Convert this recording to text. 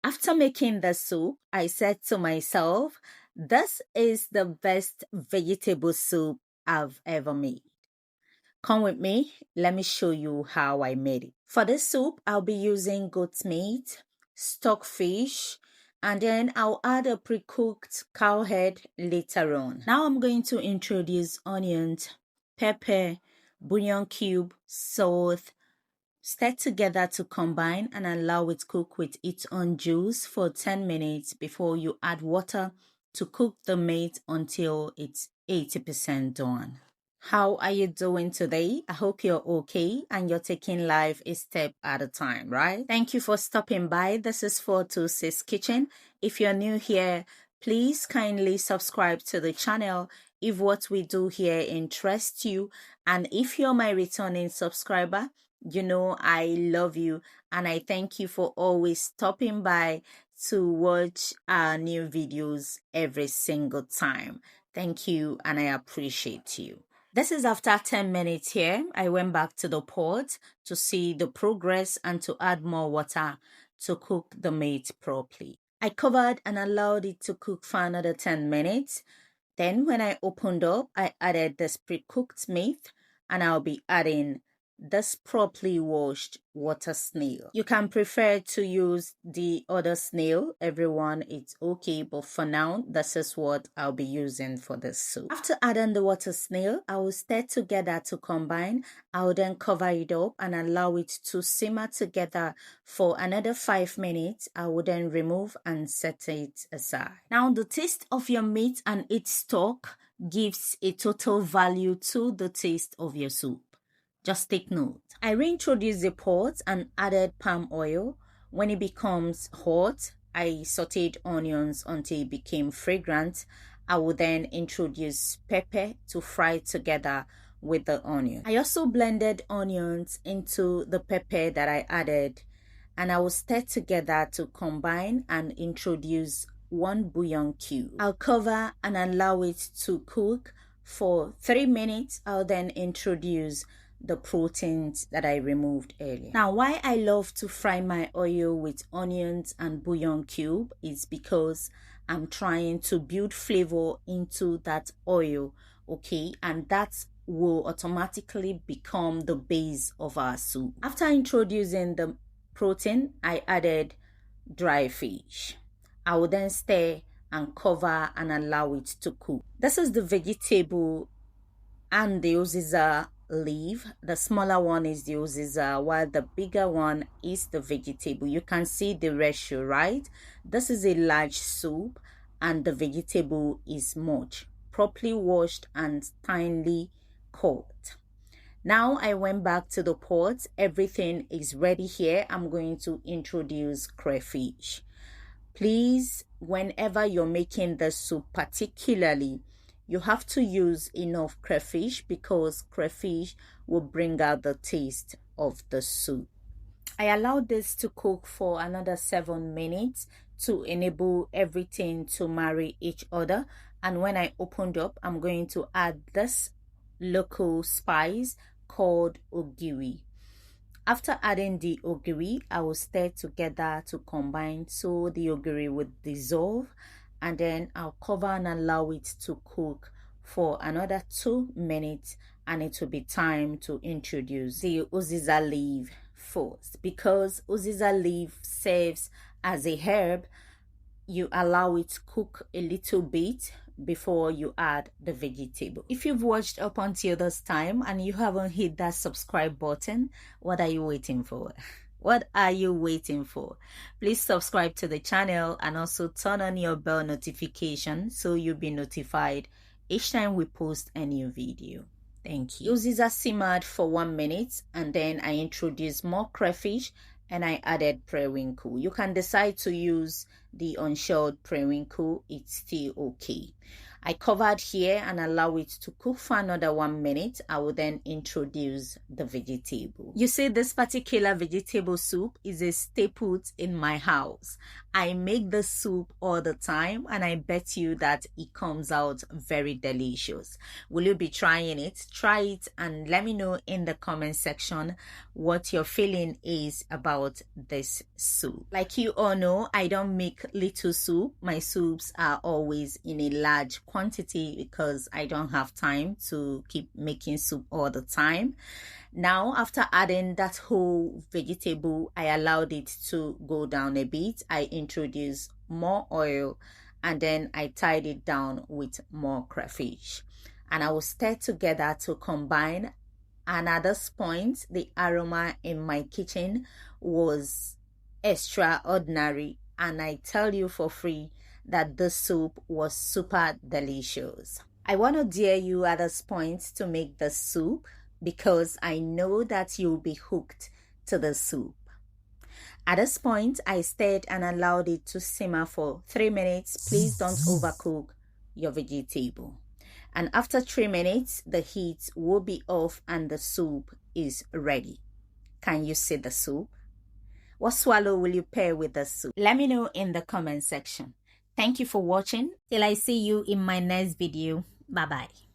After making the soup, I said to myself, this is the best vegetable soup I've ever made. Come with me, let me show you how I made it. For this soup, I'll be using goat meat, stockfish, and then I'll add a pre-cooked cow head later on. Now I'm going to introduce onions, pepper, bouillon cube, salt, stir together to combine and allow it to cook with its own juice for 10 minutes before you add water to cook the meat until it's 80% done. How are you doing today? I hope you're okay and you're taking life a step at a time, right? Thank you for stopping by. This is 426 Kitchen. If you're new here, please kindly subscribe to the channel if what we do here interests you. And if you're my returning subscriber, you know I love you and I thank you for always stopping by to watch our new videos every single time. Thank you and I appreciate you. This is after 10 minutes here. I went back to the pot to see the progress and to add more water to cook the meat properly. I covered and allowed it to cook for another 10 minutes. Then when I opened up, I added this pre-cooked meat and I'll be adding this properly washed water snail. You can prefer to use the other snail. Everyone, it's okay, but for now, this is what I'll be using for this soup. After adding the water snail, I will stir together to combine. I will then cover it up and allow it to simmer together for another 5 minutes. I will then remove and set it aside. Now, the taste of your meat and its stock gives a total value to the taste of your soup. Just take note. I reintroduced the pot and added palm oil. When it becomes hot, I sauteed onions until it became fragrant. I will then introduce pepper to fry together with the onion. I also blended onions into the pepper that I added and I will stir together to combine and introduce 1 bouillon cube. I'll cover and allow it to cook for 3 minutes. I'll then introduce the proteins that I removed earlier. Now, why I love to fry my oil with onions and bouillon cube is because I'm trying to build flavor into that oil, okay? And that will automatically become the base of our soup. After introducing the protein, I added dry fish. I will then stir and cover and allow it to cook. This is the vegetable and the Uziza leaf. The smaller one is the Uziza while the bigger one is the vegetable. You can see the ratio, right? This is a large soup and the vegetable is much, properly washed and finely cooked. Now I went back to the pot. Everything is ready here. I'm going to introduce crayfish. Please, whenever you're making the soup, particularly, you have to use enough crayfish because crayfish will bring out the taste of the soup. I allowed this to cook for another 7 minutes to enable everything to marry each other. And when I opened up, I'm going to add this local spice called ogiri. After adding the ogiri, I will stir together to combine so the ogiri would dissolve. And then I'll cover and allow it to cook for another 2 minutes and it will be time to introduce the Uziza leaf first. Because Uziza leaf serves as a herb, you allow it to cook a little bit before you add the vegetable. If you've watched up until this time and you haven't hit that subscribe button, what are you waiting for? What are you waiting for? Please subscribe to the channel and also turn on your bell notification so you'll be notified each time we post a new video. Thank you. Uziza simmered for 1 minute and then I introduced more crayfish and I added periwinkle. You can decide to use the unshelled periwinkle, it's still okay. I covered here and allow it to cook for another 1 minute. I will then introduce the vegetable. You see, this particular vegetable soup is a staple in my house. I make the soup all the time and I bet you that it comes out very delicious. Will you be trying it? Try it and let me know in the comment section what your feeling is about this soup. Like you all know, I don't make little soup. My soups are always in a large quantity because I don't have time to keep making soup all the time. Now, after adding that whole vegetable, I allowed it to go down a bit. I introduced more oil and then I tied it down with more crayfish. And I will stir together to combine. And at this point, the aroma in my kitchen was extraordinary. And I tell you for free that the soup was super delicious. I want to dare you at this point to make the soup because I know that you'll be hooked to the soup. At this point, I stirred and allowed it to simmer for 3 minutes. Please don't overcook your vegetable. And after 3 minutes, the heat will be off and the soup is ready. Can you see the soup? What swallow will you pair with the soup? Let me know in the comment section. Thank you for watching. Till I see you in my next video. Bye-bye.